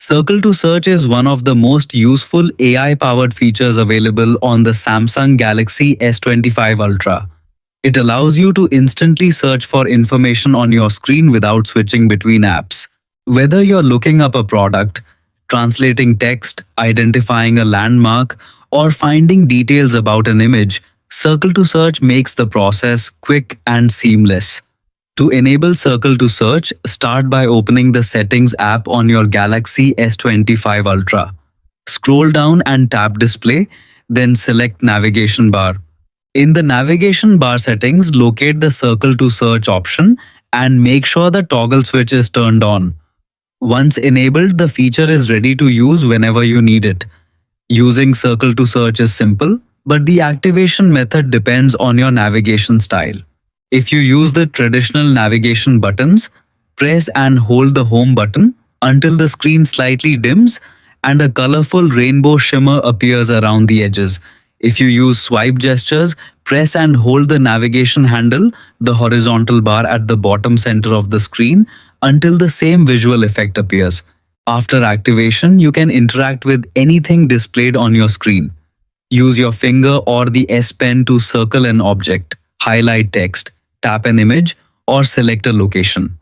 Circle to Search is one of the most useful AI-powered features available on the Samsung Galaxy S25 Ultra. It allows you to instantly search for information on your screen without switching between apps. Whether you're looking up a product, translating text, identifying a landmark, or finding details about an image, Circle to Search makes the process quick and seamless. To enable Circle to Search, start by opening the Settings app on your Galaxy S25 Ultra. Scroll down and tap Display, then select Navigation bar. In the navigation bar settings, locate the Circle to Search option and make sure the toggle switch is turned on. Once enabled, the feature is ready to use whenever you need it. Using Circle to Search is simple, but the activation method depends on your navigation style. If you use the traditional navigation buttons, press and hold the home button until the screen slightly dims and a colorful rainbow shimmer appears around the edges. If you use swipe gestures, press and hold the navigation handle, the horizontal bar at the bottom center of the screen, until the same visual effect appears. After activation, you can interact with anything displayed on your screen. Use your finger or the S Pen to circle an object, highlight text, tap an image, or select a location.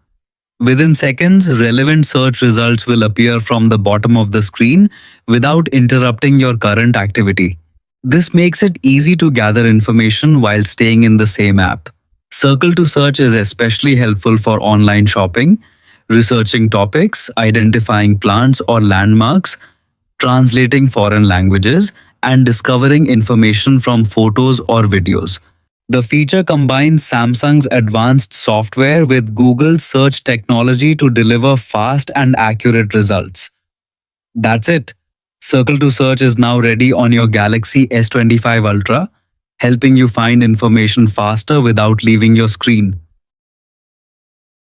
Within seconds, relevant search results will appear from the bottom of the screen without interrupting your current activity. This makes it easy to gather information while staying in the same app. Circle to Search is especially helpful for online shopping, researching topics, identifying plants or landmarks, translating foreign languages, and discovering information from photos or videos. The feature combines Samsung's advanced software with Google's search technology to deliver fast and accurate results. That's it. Circle to Search is now ready on your Galaxy S25 Ultra, helping you find information faster without leaving your screen.